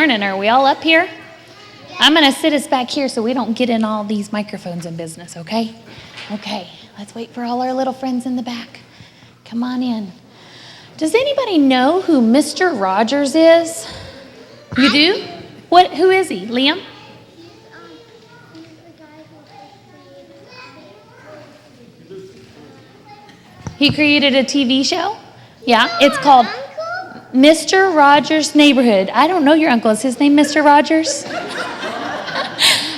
morning. Are we all up here? I'm going to sit us back here so we don't get in all these microphones and business, okay? Okay, let's wait for all our little friends in the back. Come on in. Does anybody know who Mr. Rogers is? You do? Who is he? Liam? He's the guy who He created a TV show? Yeah, it's called Mr. Rogers' Neighborhood. I don't know your uncle. Is his name Mr. Rogers?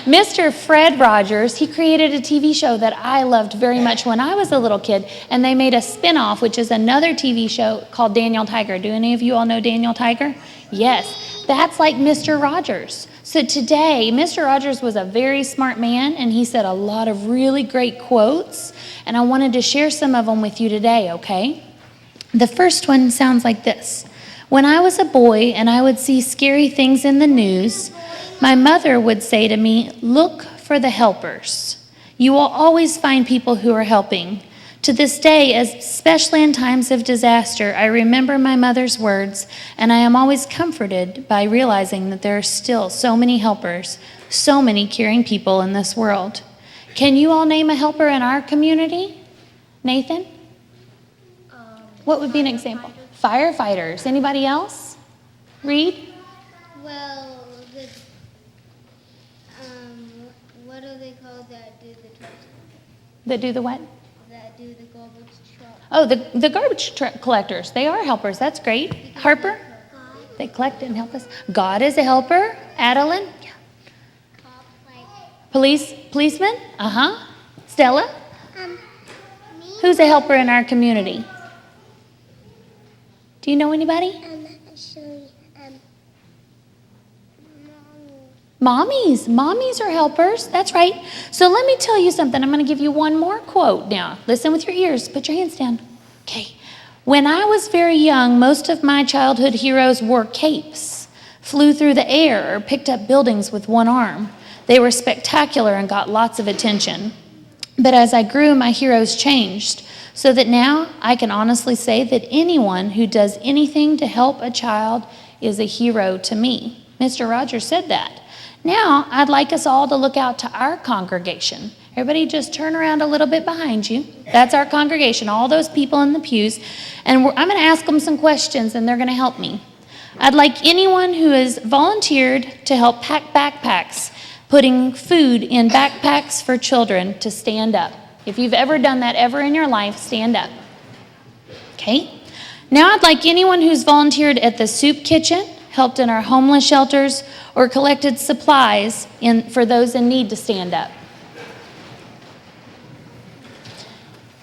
Mr. Fred Rogers, he created a TV show that I loved very much when I was a little kid, and they made a spin-off, which is another TV show called Daniel Tiger. Do any of you all know Daniel Tiger? Yes, that's like Mr. Rogers. So today, Mr. Rogers was a very smart man, and he said a lot of really great quotes, and I wanted to share some of them with you today, okay? The first one sounds like this. When I was a boy and I would see scary things in the news, my mother would say to me, "Look for the helpers. You will always find people who are helping." To this day, especially in times of disaster, I remember my mother's words, and I am always comforted by realizing that there are still so many helpers, so many caring people in this world. Can you all name a helper in our community? Nathan? What would be an example? Firefighters. Anybody else? Reed? Well, what do they call that do the trucks? That do the what? That do the garbage truck. Oh, the garbage truck collectors. They are helpers. That's great. Harper? They collect and help us. God is a helper. Adeline? Yeah. Policeman? Uh-huh. Stella? Who's a helper in our community? Do you know anybody? Mommies. Mommies are helpers. That's right. So let me tell you something. I'm going to give you one more quote now. Listen with your ears. Put your hands down. Okay. When I was very young, most of my childhood heroes wore capes, flew through the air, or picked up buildings with one arm. They were spectacular and got lots of attention. But as I grew, my heroes changed, so that now I can honestly say that anyone who does anything to help a child is a hero to me. Mr. Rogers said that. Now, I'd like us all to look out to our congregation. Everybody just turn around a little bit behind you. That's our congregation, all those people in the pews. And I'm going to ask them some questions, and they're going to help me. I'd like anyone who has volunteered to help pack backpacks, putting food in backpacks for children, to stand up. If you've ever done that ever in your life, stand up. Okay? Now I'd like anyone who's volunteered at the soup kitchen, helped in our homeless shelters, or collected supplies for those in need to stand up.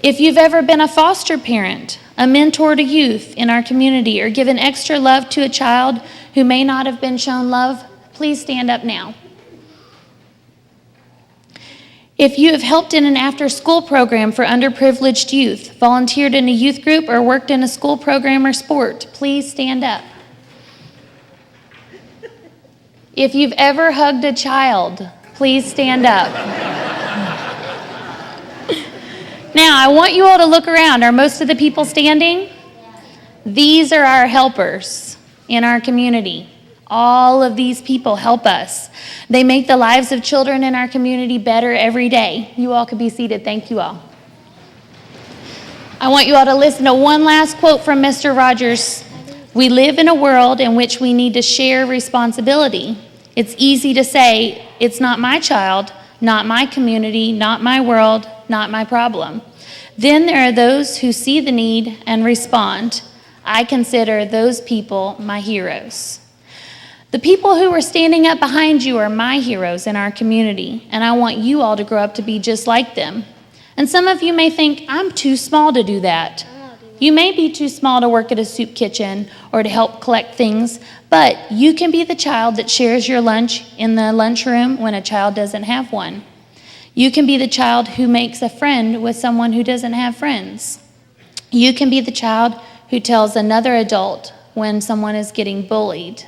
If you've ever been a foster parent, a mentor to youth in our community, or given extra love to a child who may not have been shown love, please stand up now. If you have helped in an after-school program for underprivileged youth, volunteered in a youth group, or worked in a school program or sport, please stand up. If you've ever hugged a child, please stand up. Now, I want you all to look around. Are most of the people standing? These are our helpers in our community. All of these people help us. They make the lives of children in our community better every day. You all can be seated. Thank you all. I want you all to listen to one last quote from Mr. Rogers. We live in a world in which we need to share responsibility. It's easy to say, it's not my child, not my community, not my world, not my problem. Then there are those who see the need and respond. I consider those people my heroes. The people who are standing up behind you are my heroes in our community, and I want you all to grow up to be just like them. And some of you may think, I'm too small to do that. You may be too small to work at a soup kitchen or to help collect things, but you can be the child that shares your lunch in the lunchroom when a child doesn't have one. You can be the child who makes a friend with someone who doesn't have friends. You can be the child who tells another adult when someone is getting bullied.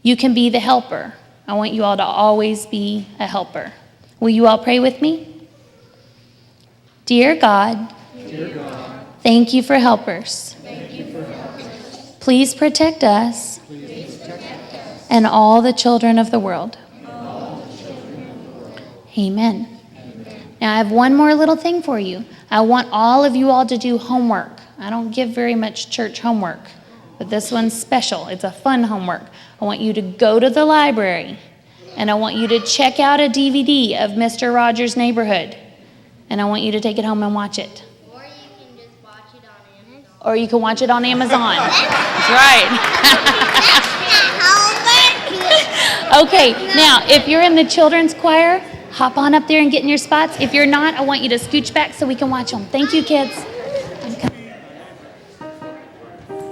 You can be the helper. I want you all to always be a helper. Will you all pray with me? Dear God, thank you for helpers. Please protect us and all the children of the world. Amen. Now I have one more little thing for you. I want all of you all to do homework. I don't give very much church homework, but this one's special. It's a fun homework. I want you to go to the library, and I want you to check out a DVD of Mr. Rogers' Neighborhood, and I want you to take it home and watch it. Or you can just watch it on Amazon. Or you can watch it on Amazon. That's right. Okay, now if you're in the children's choir, hop on up there and get in your spots. If you're not, I want you to scooch back so we can watch them. Thank you, kids.